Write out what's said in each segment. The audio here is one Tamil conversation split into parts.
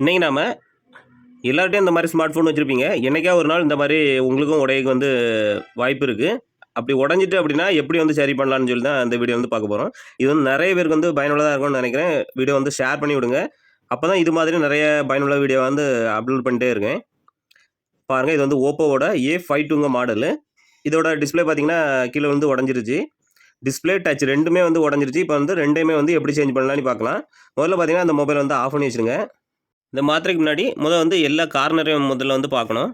இன்றைக்கி நாம் எல்லார்ட்டையும் இந்த மாதிரி ஸ்மார்ட் ஃபோன் வச்சுருப்பீங்க. என்னைக்கா ஒரு நாள் இந்த மாதிரி உங்களுக்கும் உடையக்கு வந்து வாய்ப்பு இருக்குது. அப்படி உடஞ்சிட்டு அப்படின்னா எப்படி வந்து சரி பண்ணலான்னு சொல்லி தான் இந்த வீடியோ வந்து பார்க்க போகிறோம். இது வந்து நிறைய பேருக்கு வந்து பயனுள்ளதாக இருக்கும்னு நினைக்கிறேன். வீடியோ வந்து ஷேர் பண்ணி விடுங்க. அப்போ தான் இது மாதிரி நிறைய பயனுள்ள வீடியோ வந்து அப்லோட் பண்ணிட்டே இருக்கேன். பாருங்கள், இது வந்து ஓப்போவோட A52ங்க மாடலு. இதோட டிஸ்பிளே பார்த்தீங்கன்னா கீழே வந்து உடஞ்சிருச்சு. டிஸ்பிளே டச் ரெண்டுமே வந்து உடஞ்சிருச்சு. இப்போ வந்து ரெண்டையுமே வந்து எப்படி சேஞ்ச் பண்ணலான்னு பார்க்கலாம். முதல்ல பார்த்தீங்கன்னா அந்த மொபைல் வந்து ஆஃப் பண்ணி வச்சுருங்க. இந்த மாத்திரைக்கு முன்னாடி வந்து எல்லா கார்னரையும் முதல்ல வந்து பார்க்கணும்.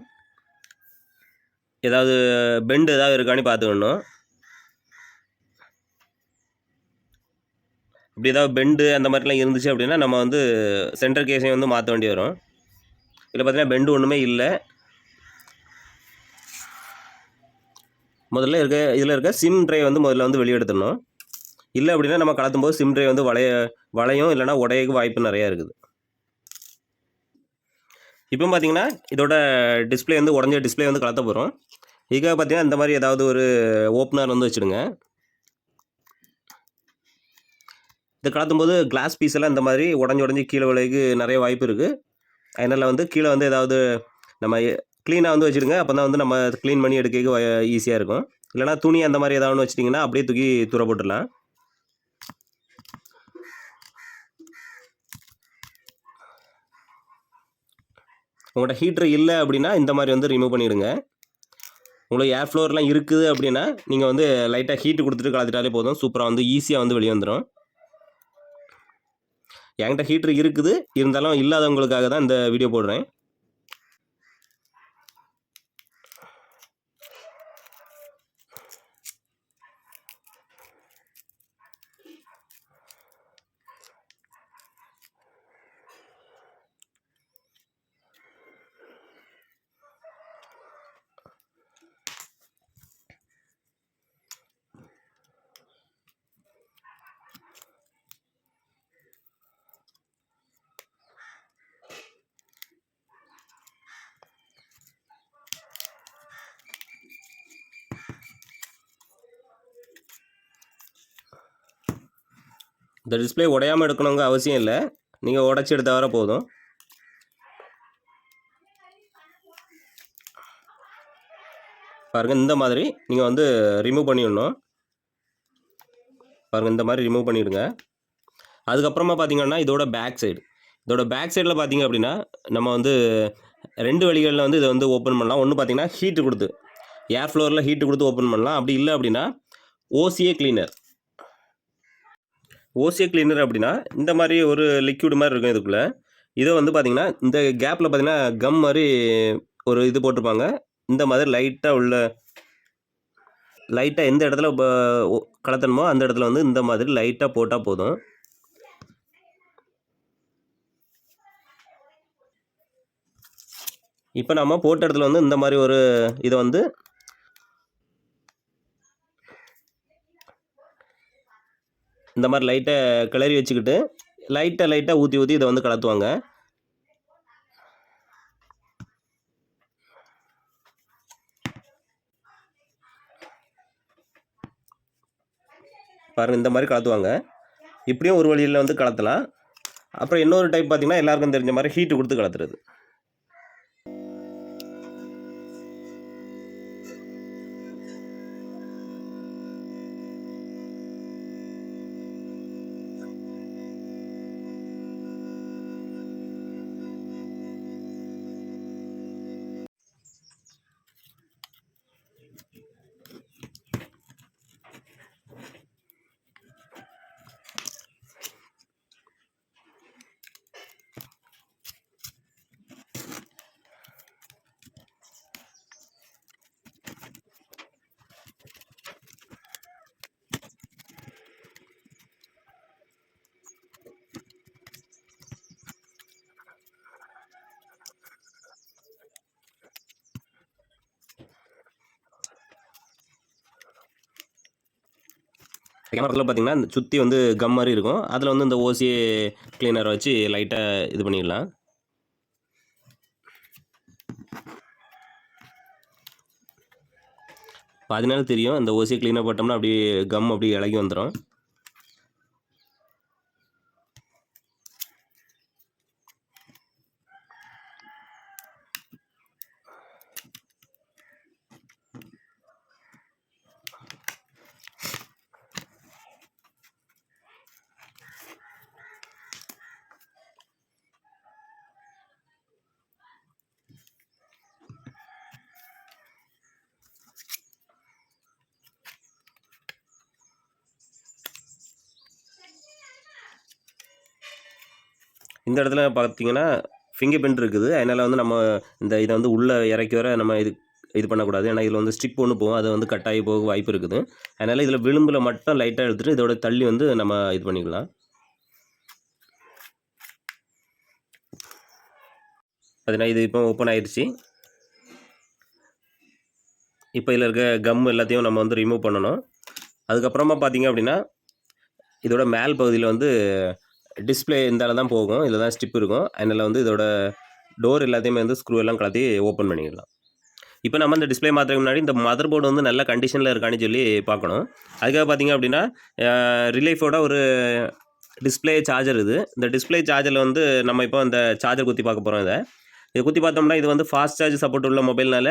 ஏதாவது பெண்ட் ஏதாவது இருக்கான்னு பார்த்துக்கணும். இப்படி ஏதாவது பெண்டு அந்த மாதிரிலாம் இருந்துச்சு அப்படின்னா நம்ம வந்து சென்டர் கேஸையும் வந்து மாற்ற வேண்டி வரும். இதில் பார்த்தீங்கன்னா பெண்டு ஒன்றுமே இல்லை. முதல்ல இதில் இருக்க சிம் ட்ரை வந்து முதல்ல வந்து வெளியே எடுத்துடணும். இல்லை அப்படின்னா நம்ம கலத்தும் போது சிம் ட்ரை வந்து வளையும் இல்லைனா உடையக்கு வாய்ப்பு நிறையா இருக்குது. இப்போ பார்த்தீங்கன்னா இதோட டிஸ்பிளே வந்து உடஞ்ச டிஸ்பிளே வந்து கலத்த போகிறோம். இதுக்காக பார்த்தீங்கன்னா இந்த மாதிரி ஏதாவது ஒரு ஓப்பனர் வந்து வச்சுடுங்க. இதை கலத்தும் போது கிளாஸ் பீஸ் எல்லாம் இந்த மாதிரி உடஞ்சி கீழே விலைக்கு நிறைய வாய்ப்பு இருக்குது. அதனால் வந்து கீழே வந்து ஏதாவது நம்ம க்ளீனாக வந்து வச்சுருங்க. அப்போ தான் வந்து நம்ம க்ளீன் பண்ணி எடுக்க ஈஸியாக இருக்கும். இல்லைனா துணி அந்த மாதிரி ஏதாவது ஒன்று வச்சிட்டிங்கன்னா அப்படியே தூக்கி தூர போட்டுடலாம். உங்கள்கிட்ட ஹீட்ரு இல்லை அப்படின்னா இந்த மாதிரி வந்து ரிமூவ் பண்ணிவிடுங்க. உங்களுக்கு ஏர் ஃப்ளோர்லாம் இருக்குது அப்படின்னா நீங்கள் வந்து லைட்டாக ஹீட்டு கொடுத்துட்டு கலந்துட்டாலே போதும். சூப்பராக வந்து ஈஸியாக வந்து வெளியே வந்துடும். என்கிட்ட ஹீட்ரு இருக்குது, இருந்தாலும் இல்லாதவங்களுக்காக தான் இந்த வீடியோ போடுறேன். இந்த டிஸ்பிளே உடையாமல் எடுக்கணுங்க அவசியம் இல்லை. நீங்கள் உடச்சி எடுத்தால் வர போதும். பாருங்கள், இந்த மாதிரி நீங்கள் வந்து ரிமூவ் பண்ணிடணும். பாருங்கள், இந்த மாதிரி ரிமூவ் பண்ணிவிடுங்க. அதுக்கப்புறமா பார்த்தீங்கன்னா இதோட பேக் சைடில் பார்த்தீங்க அப்படின்னா நம்ம வந்து 2 வழிகளில் வந்து இதை வந்து ஓப்பன் பண்ணலாம். ஒன்று பார்த்தீங்கன்னா ஹீட்டு கொடுத்து ஏர் ஃப்ளோரில் ஹீட்டு கொடுத்து ஓப்பன் பண்ணலாம். அப்படி இல்லை அப்படின்னா ஓசிஏ கிளீனர் அப்படின்னா இந்த மாதிரி ஒரு லிக்யூடு மாதிரி இருக்கும் இதுக்குள்ளே. இதை வந்து பார்த்திங்கன்னா இந்த கேப்பில் பார்த்திங்கன்னா கம் மாதிரி ஒரு இது போட்டிருப்பாங்க. இந்த மாதிரி லைட்டாக எந்த இடத்துல கலத்தணுமோ அந்த இடத்துல வந்து இந்த மாதிரி லைட்டாக போட்டால் போதும். இப்போ நம்ம போட்ட இடத்துல வந்து இந்த மாதிரி ஒரு இதை வந்து இந்த மாதிரி லைட்டாக கிளறி வச்சுக்கிட்டு லைட்டாக ஊற்றி இதை வந்து கலத்துவாங்க. பாருங்கள், இந்த மாதிரி கலத்துவாங்க. இப்படியும் ஒரு வழியில் வந்து கலத்தலாம். அப்புறம் இன்னொரு டைப் பார்த்திங்கன்னா எல்லாருக்கும் தெரிஞ்ச மாதிரி ஹீட்டு கொடுத்து கலத்துறது. கேமராவில் பார்த்தீங்கன்னா சுற்றி வந்து கம் மாதிரி இருக்கும். அதில் வந்து இந்த ஓசிஏ கிளீனரை வச்சு லைட்டாக இது பண்ணிடலாம். அதனால தெரியும், இந்த ஓசியை கிளீனாக போட்டோம்னா அப்படியே கம் அப்படியே இலகி வந்துடும். இந்த இடத்துல பார்த்தீங்கன்னா ஃபிங்கர் பிரிண்ட் இருக்குது. அதனால் வந்து நம்ம இதை வந்து உள்ளே இறக்கி வர நம்ம இது பண்ணக்கூடாது. ஏன்னா இதில் வந்து ஸ்டிப் ஒன்று போகும், அது வந்து கட்டாயி போக வாய்ப்பு இருக்குது. அதனால் இதில் விளிம்பில் மட்டும் லைட்டாக எடுத்துகிட்டு இதோட தள்ளி வந்து நம்ம இது பண்ணிக்கலாம். பார்த்தீங்கன்னா இது இப்போ ஓப்பன் ஆயிடுச்சு. இப்போ இதில் இருக்க கம் எல்லாத்தையும் நம்ம வந்து ரிமூவ் பண்ணணும். அதுக்கப்புறமா பார்த்தீங்க அப்படின்னா இதோட மேல் பகுதியில் வந்து டிஸ்பிளே இந்தால தான் போகும், இதில் தான் ஸ்டிப் இருக்கும். அதனால் வந்து இதோட டோர் எல்லாத்தையுமே வந்து ஸ்க்ரூ எல்லாம் கலத்தி ஓப்பன் பண்ணிடலாம். இப்போ நம்ம இந்த டிஸ்பிளே மாற்றுறதுக்கு முன்னாடி இந்த மதர் போர்டு வந்து நல்ல கண்டிஷனில் இருக்கான்னு சொல்லி பார்க்கணும். அதுக்காக பார்த்தீங்க அப்படின்னா ரிலைஃபோட ஒரு டிஸ்பிளே சார்ஜர் இது. இந்த டிஸ்பிளே சார்ஜரில் வந்து நம்ம இப்போ இந்த சார்ஜர் குத்தி பார்க்க போகிறோம். இதை குத்தி பார்த்தோம்னா இது வந்து ஃபாஸ்ட் சார்ஜ் சப்போர்ட் உள்ள மொபைல்னால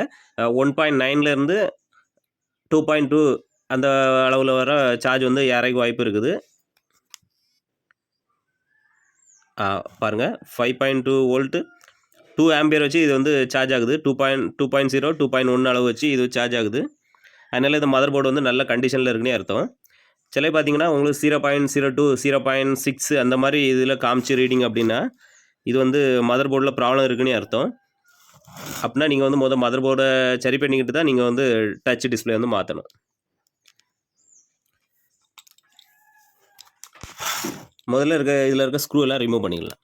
1.9லேருந்து 2.2 அந்த அளவில் வர சார்ஜ் வந்து ஏறக்கு வாய்ப்பு இருக்குது. பாருங்கள் 5.2 வோல்ட்டு 2 ஆம்பியர் வச்சு இது வந்து சார்ஜ் ஆகுது. 2.0 2.1 அளவு வச்சு இது சார்ஜ் ஆகுது. அதனால் இந்த மதர் போர்டு வந்து நல்ல கண்டிஷனில் இருக்குன்னே அர்த்தம். சில பார்த்தீங்கன்னா உங்களுக்கு 0.02 0.6 அந்த மாதிரி இதில் காமிச்சு ரீடிங் அப்படின்னா இது வந்து மதர் போர்டில் ப்ராப்ளம் இருக்குன்னே அர்த்தம். அப்படின்னா நீங்கள் வந்து மதர் போர்டை சரி பண்ணிக்கிட்டு தான் நீங்கள் வந்து டச் டிஸ்பிளே வந்து மாற்றணும். முதல்ல இதில் இருக்க ஸ்க்ரூ எல்லாம் ரிமூவ் பண்ணிக்கலாம்.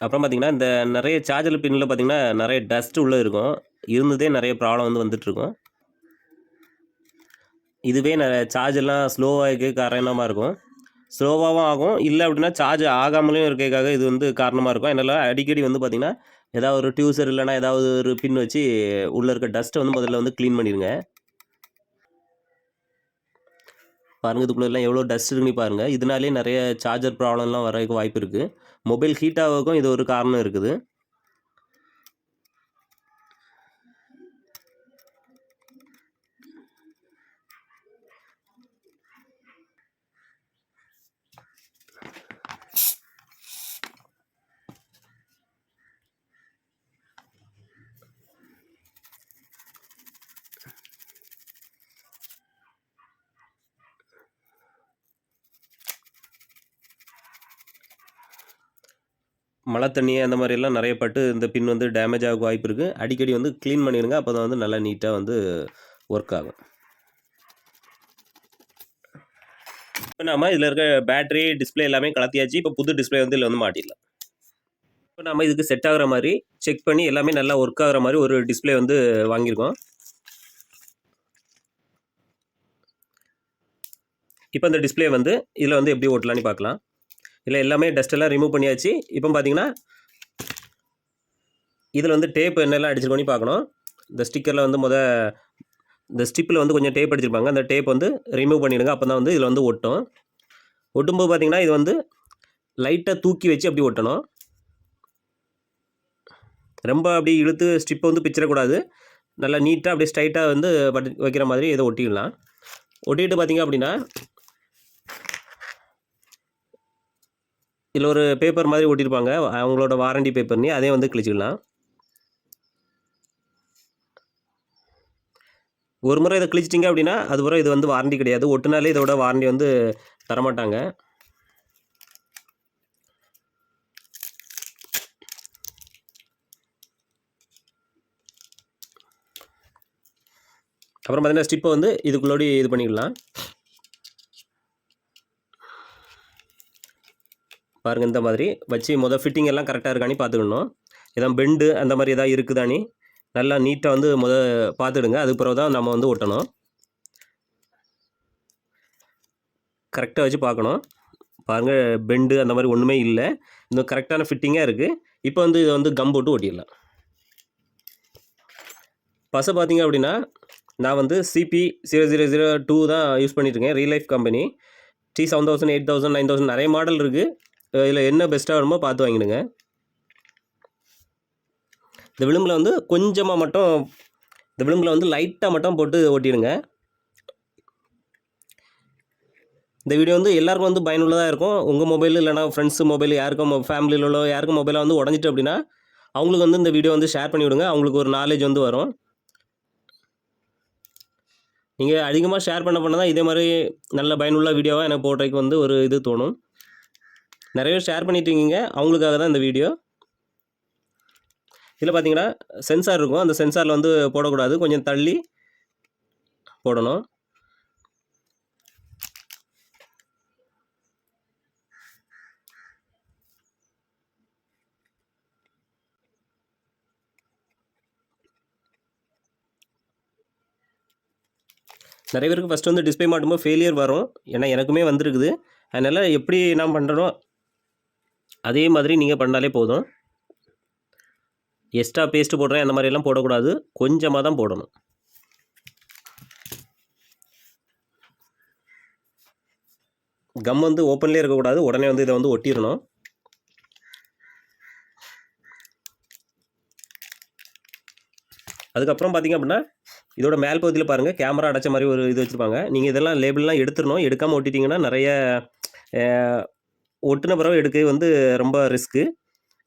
அப்புறம் பார்த்திங்கன்னா இந்த நிறைய சார்ஜர் பின்னில் பார்த்திங்கன்னா நிறைய டஸ்ட் உள்ளே இருக்கும். இருந்ததே நிறைய ப்ராப்ளம் வந்து வந்துட்டுருக்கும். இதுவே சார்ஜெல்லாம் ஸ்லோவாக காரணமாக இருக்கும். ஸ்லோவாகவும் ஆகும், இல்லை அப்படின்னா சார்ஜ் ஆகாமலேயும் இருக்கிறதுக்காக இது வந்து காரணமாக இருக்கும். அதனால் அடிக்கடி வந்து பார்த்திங்கன்னா ஏதாவது ஒரு டியூசர் இல்லைனா ஏதாவது ஒரு பின் வச்சு உள்ளே இருக்க டஸ்ட்டை வந்து முதல்ல வந்து க்ளீன் பண்ணிடுங்க. பாருங்கள் இதுக்குள்ளெல்லாம் எவ்வளோ டஸ்ட் இருக்குன்னு பாருங்கள். இதனாலே நிறைய சார்ஜர் ப்ராப்ளம்லாம் வரதுக்கு வாய்ப்பு இருக்குது. மொபைல் ஹீட் ஆகிறதுக்கும் இது ஒரு காரணம் இருக்குது. மழை தண்ணி அந்த மாதிரிலாம் நிறைய பட்டு இந்த பின் வந்து டேமேஜ் ஆக வாய்ப்பு இருக்குது. அடிக்கடி வந்து க்ளீன் பண்ணிடுங்க. அப்போ தான் வந்து நல்லா நீட்டாக வந்து ஒர்க் ஆகும். இப்போ நம்ம இதில் இருக்க பேட்டரி டிஸ்பிளே எல்லாமே கலத்தியாச்சு. இப்போ புது டிஸ்பிளே வந்து இதில் வந்து மாட்டிடலாம். இப்போ நம்ம இதுக்கு செட் ஆகிற மாதிரி செக் பண்ணி எல்லாமே நல்லா ஒர்க் ஆகிற மாதிரி ஒரு டிஸ்பிளே வந்து வாங்கியிருக்கோம். இப்போ இந்த டிஸ்பிளே வந்து இதில் வந்து எப்படி ஓட்டலான்னு பார்க்கலாம். இல்லை எல்லாமே டஸ்ட்டெல்லாம் ரிமூவ் பண்ணியாச்சு. இப்போ பார்த்தீங்கன்னா இதில் வந்து டேப் என்னெல்லாம் அடிச்சிருக்கோன்னு பார்க்கணும். இந்த ஸ்டிக்கரில் வந்து இந்த ஸ்டிப்பில் வந்து கொஞ்சம் டேப் அடிச்சிருப்பாங்க. அந்த டேப் வந்து ரிமூவ் பண்ணிவிடுங்க. அப்போ தான் வந்து இதில் வந்து ஒட்டும். ஒட்டும்போது பார்த்தீங்கன்னா இது வந்து லைட்டாக தூக்கி வச்சு அப்படி ஒட்டணும். ரொம்ப அப்படி இழுத்து ஸ்டிப்பை வந்து பிச்சிடக்கூடாது. நல்லா நீட்டாக அப்படியே ஸ்ட்ரைட்டாக வந்து வைக்கிற மாதிரி இதை ஒட்டிடலாம். ஒட்டிட்டு பார்த்தீங்க அப்படின்னா இதில் ஒரு பேப்பர் மாதிரி ஒட்டியிருப்பாங்க, அவங்களோட வாரண்டி பேப்பர்னு. அதே வந்து கிழிச்சிக்கலாம். ஒரு முறை இதை கிழிச்சிட்டிங்க அப்படின்னா அதுக்கப்புறம் இது வந்து வாரண்டி கிடையாது. ஒட்டுனாலே இதோட வாரண்டி வந்து தரமாட்டாங்க. அப்புறம் பார்த்தீங்கன்னா ஸ்டிப்பை வந்து இதுக்குள்ளோடி இது பண்ணிக்கலாம். பாருங்கள் இந்த மாதிரி வச்சு ஃபிட்டிங் எல்லாம் கரெக்டாக இருக்கானே பார்த்துக்கணும். எதாவது பெண்டு அந்த மாதிரி எதாவது இருக்குதானே நல்லா நீட்டாக வந்து பார்த்துடுங்க. அதுக்கு பிறகு தான் நம்ம வந்து ஒட்டணும். கரெக்டாக வச்சு பார்க்கணும். பாருங்கள் பெண்டு அந்த மாதிரி ஒன்றுமே இல்லை. இந்த கரெக்டான ஃபிட்டிங்காக இருக்குது. இப்போ வந்து இதை வந்து கம் போட்டு ஒட்டிடலாம். பசை பார்த்தீங்க அப்படின்னா நான் வந்து CP0002 தான் யூஸ் பண்ணிட்டுருக்கேன். ரீலைஃப் கம்பெனி. T7000 8000 9000 நிறைய மாடல் இருக்குது. இதில் என்ன பெஸ்ட்டாக வருமோ பார்த்து வாங்கிடுங்க. இந்த விளிம்பில் வந்து கொஞ்சமாக மட்டும் இந்த விளிம்பில் வந்து லைட்டாக மட்டும் போட்டு ஓட்டிடுங்க. இந்த வீடியோ வந்து எல்லாருக்கும் வந்து பயனுள்ளதாக இருக்கும். உங்கள் மொபைல் இல்லைனா ஃப்ரெண்ட்ஸு மொபைல் யாருக்கும் ஃபேமிலியில் உள்ள யாருக்கும் மொபைலாக வந்து உடஞ்சிட்டு அப்படின்னா அவங்களுக்கு வந்து இந்த வீடியோ வந்து ஷேர் பண்ணி விடுங்க. அவங்களுக்கு ஒரு நாலேஜ் வந்து வரும். நீங்கள் அதிகமாக ஷேர் பண்ண தான் இதே மாதிரி நல்ல பயனுள்ள வீடியோவாக எனக்கு போடுறதுக்கு வந்து ஒரு இது தோணும். நிறைய பேர் ஷேர் பண்ணிட்டுருக்கீங்க, அவங்களுக்காக தான் இந்த வீடியோ. இதில் பார்த்தீங்கன்னா சென்சார் இருக்கும், அந்த சென்சாரில் வந்து போடக்கூடாது, கொஞ்சம் தள்ளி போடணும். நிறைய பேருக்கு ஃபஸ்ட்டு வந்து டிஸ்பிளே மாட்டும்போது ஃபெயிலியர் வரும், ஏன்னா எனக்குமே வந்திருக்குது. அதனால் எப்படி நான் பண்ணுறனோ அதே மாதிரி நீங்கள் பண்ணாலே போதும். எக்ஸ்ட்ரா பேஸ்ட்டு போடுறேன் அந்த மாதிரியெல்லாம் போடக்கூடாது, கொஞ்சமாக தான் போடணும். கம் வந்து ஓப்பன்லேயே இருக்கக்கூடாது, உடனே வந்து இதை வந்து ஒட்டிடணும். அதுக்கப்புறம் பார்த்திங்க அப்படின்னா இதோட மேல் பகுதியில் பாருங்கள் கேமரா அடைச்ச மாதிரி ஒரு இது வச்சுருப்பாங்க. நீங்கள் இதெல்லாம் லேபிள்லாம் எடுத்துடணும், எடுக்காமல் ஒட்டிட்டிங்கன்னா நிறைய ஒட்டின பிறகு எடுக்க வந்து ரொம்ப ரிஸ்க்கு.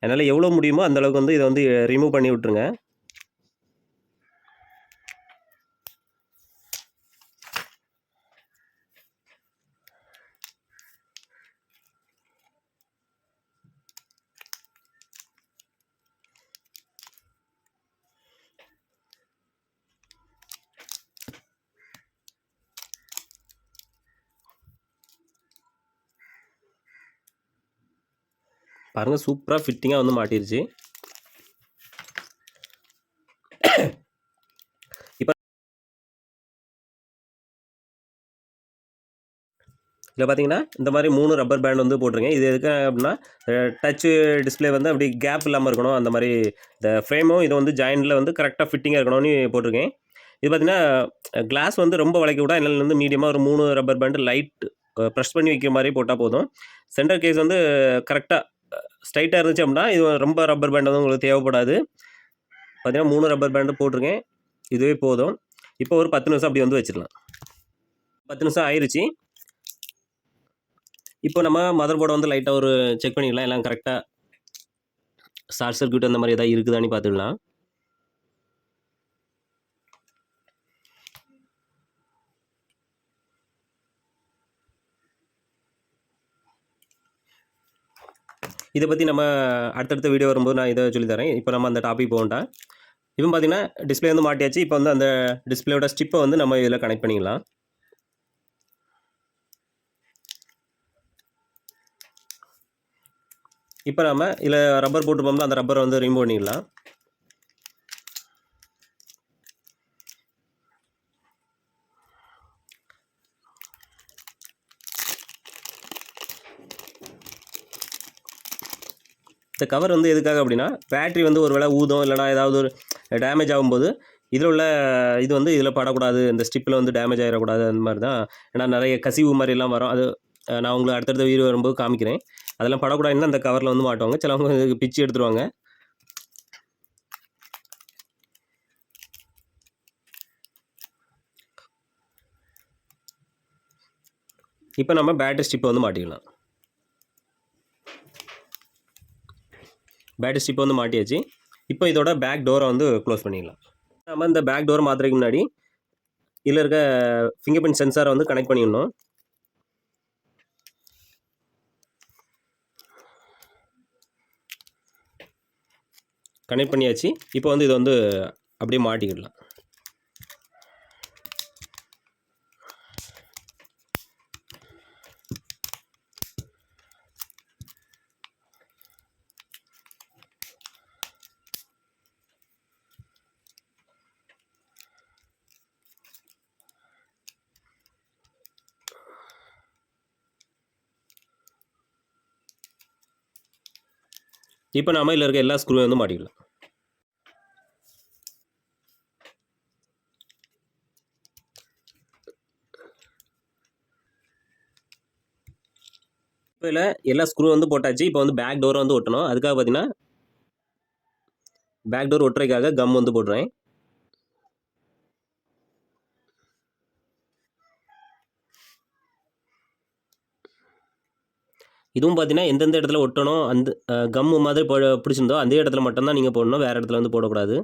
அதனால் எவ்வளோ முடியுமோ அந்தளவுக்கு வந்து இதை வந்து ரிமூவ் பண்ணி விட்ருங்க. பாருங்கள் சூப்பராக ஃபிட்டிங்காக வந்து மாட்டிருச்சு. இப்போ இதில் பார்த்தீங்கன்னா இந்த மாதிரி 3 ரப்பர் பேண்ட் வந்து போட்டிருக்கேன். இது எதுக்கு அப்படின்னா டச்சு டிஸ்பிளே வந்து அப்படி கேப் இல்லாமல் இருக்கணும், அந்த மாதிரி இந்த ஃப்ரேமும் இதை வந்து ஜாயிண்டில் வந்து கரெக்டாக ஃபிட்டிங்காக இருக்கணும்னு போட்டிருக்கேன். இது பார்த்தீங்கன்னா கிளாஸ் வந்து ரொம்ப வளைக்க விட என்னால் வந்து மீடியமாக ஒரு 3 ரப்பர் பேண்டு லைட் ப்ரெஸ் பண்ணி வைக்கிற மாதிரி போட்டால் போதும். சென்டர் கேஸ் வந்து கரெக்டாக ஸ்ட்ரைட்டாக இருந்துச்சு அப்படின்னா இது ரொம்ப ரப்பர் பேண்ட் வந்து உங்களுக்கு தேவைப்படாது. பார்த்தீங்கன்னா 3 ரப்பர் பேண்டு போட்டிருக்கேன், இதுவே போதும். இப்போ ஒரு 10 நிமிஷம் அப்படி வந்து வச்சிடலாம். 10 நிமிஷம் ஆயிடுச்சு. இப்போ நம்ம மதர் போர்டை வந்து லைட்டாக ஒரு செக் பண்ணிக்கலாம், எல்லாம் கரெக்டாக ஷார்ட் சர்க்யூட் அந்த மாதிரி எதாவது இருக்குதான்னு பார்த்துக்கலாம். இதை பற்றி நம்ம அடுத்தடுத்த வீடியோ வரும்போது நான் இதை சொல்லித்தரேன். இப்போ நம்ம அந்த டாபிக் போகண்டா. இப்போ பார்த்தீங்கன்னா டிஸ்பிளே வந்து மாட்டியாச்சு. இப்போ வந்து அந்த டிஸ்பிளேயோட ஸ்டிப்பை வந்து நம்ம இதில் கனெக்ட் பண்ணிக்கலாம். இப்போ நம்ம இதில் ரப்பர் போட்டு போகும்போது அந்த ரப்பரை வந்து ரிமூவ் பண்ணிடலாம். இந்த கவர் வந்து எதுக்காக அப்படின்னா பேட்ரி வந்து ஒரு வேளை ஊதும் இல்லைனா ஏதாவது ஒரு டேமேஜ் ஆகும்போது இதில் உள்ள இது வந்து இதில் படக்கூடாது, இந்த ஸ்டிப்பில் வந்து டேமேஜ் ஆகிடக்கூடாது, அந்த மாதிரி தான். ஏன்னா நிறைய கசிவு மாதிரிலாம் வரும், அது நான் உங்களுக்கு அடுத்தடுத்த வீடியோ வரும்போது காமிக்கிறேன். அதெல்லாம் படக்கூடாதுன்னு அந்த கவரில் வந்து மாட்டுவாங்க, சிலவங்க பிச்சு எடுத்துருவாங்க. இப்போ நம்ம பேட்டரி ஸ்டிப்பை வந்து மாட்டிக்கலாம். பேட்டரி ஸ்டிப்பை வந்து மாட்டியாச்சு. இப்போ இதோட பேக் டோரை வந்து க்ளோஸ் பண்ணிடலாம். நம்ம இந்த பேக் டோரை மாற்றுறதுக்கு முன்னாடி இதில் இருக்க ஃபிங்கர் பிரிண்ட் சென்சாரை வந்து கனெக்ட் பண்ணிடணும். கனெக்ட் பண்ணியாச்சு. இப்போ வந்து இதை வந்து அப்படியே மாட்டிக்கிடலாம். இப்போ நாம இதில் இருக்க எல்லா ஸ்க்ரூவையும் வந்து மாட்டிக்கலாம். இப்போ இதில் எல்லா ஸ்க்ரூ வந்து போட்டாச்சு. இப்போ வந்து பேக் டோரை வந்து ஒட்டணும். அதுக்காக பார்த்தீங்கன்னா பேக் டோர் ஒட்டுறதுக்காக கம் வந்து போடுறேன். இதுவும் பார்த்தீங்கன்னா எந்தெந்த இடத்துல ஒட்டணும், அந்த கம்மு மாதிரி பிடிச்சிருந்தோ அந்த இடத்துல மட்டும்தான் நீங்கள் போடணும், வேறு இடத்துல வந்து போடக்கூடாது.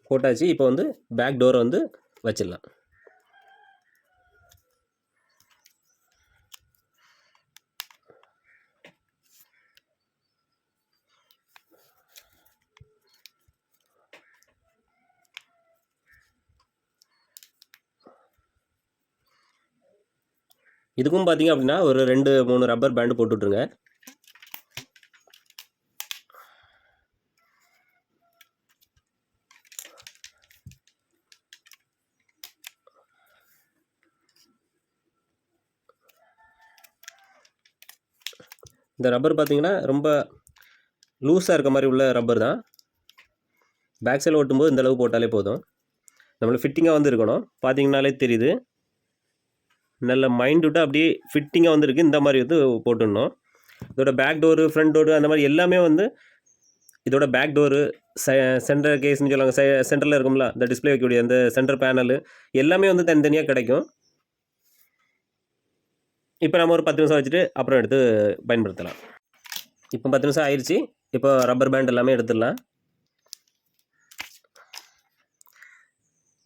போட்டாச்சு. இப்போ வந்து பேக் டோரை வந்து வச்சிடலாம். இதுக்கும் பார்த்தீங்க அப்படின்னா ஒரு 2-3 ரப்பர் பேண்டு போட்டு விட்ருங்க. இந்த ரப்பர் பார்த்தீங்கன்னா ரொம்ப லூஸாக இருக்க மாதிரி உள்ள ரப்பர் தான். பேக் சைடில் ஓட்டும்போது இந்த அளவு போட்டாலே போதும். நம்மளுக்கு ஃபிட்டிங்காக வந்து இருக்கணும். பார்த்தீங்கன்னாலே தெரியுது, நல்ல மைண்ட்யூட்டாக அப்படியே ஃபிட்டிங்காக வந்துருக்கு. இந்த மாதிரி வந்து போட்டுடணும். இதோட பேக் டோரு, ஃப்ரண்ட் டோரு அந்த மாதிரி எல்லாமே வந்து இதோட பேக் டோரு, சென்டர் கேஸ்ன்னு சொல்லுவாங்க, சென்டரில் இருக்கும்ல இந்த டிஸ்பிளே வைக்கக்கூடிய அந்த சென்டர் பேனலு எல்லாமே வந்து தனித்தனியாக கிடைக்கும். இப்போ நம்ம ஒரு 10 நிமிஷம் வச்சுட்டு அப்புறம் எடுத்து பயன்படுத்தலாம். இப்போ 10 நிமிஷம் ஆயிடுச்சு. இப்போ ரப்பர் பேண்ட் எல்லாமே எடுத்துடலாம்.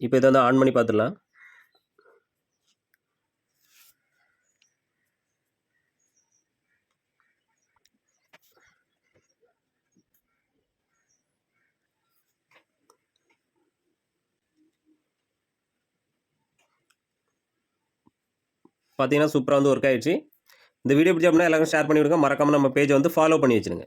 இப்போ இதை வந்து ஆன் பண்ணி பார்த்துடலாம். பார்த்தீங்கன்னா சூப்பராக வந்து ஒர்க் ஆயிடுச்சு. இந்த வீடியோ பிடிச்சா அப்படின்னா எல்லாருக்கும் ஷேர் பண்ணி விடுங்க. மறக்காமல் நம்ம பேஜை வந்து ஃபாலோ பண்ணி வச்சுருங்க.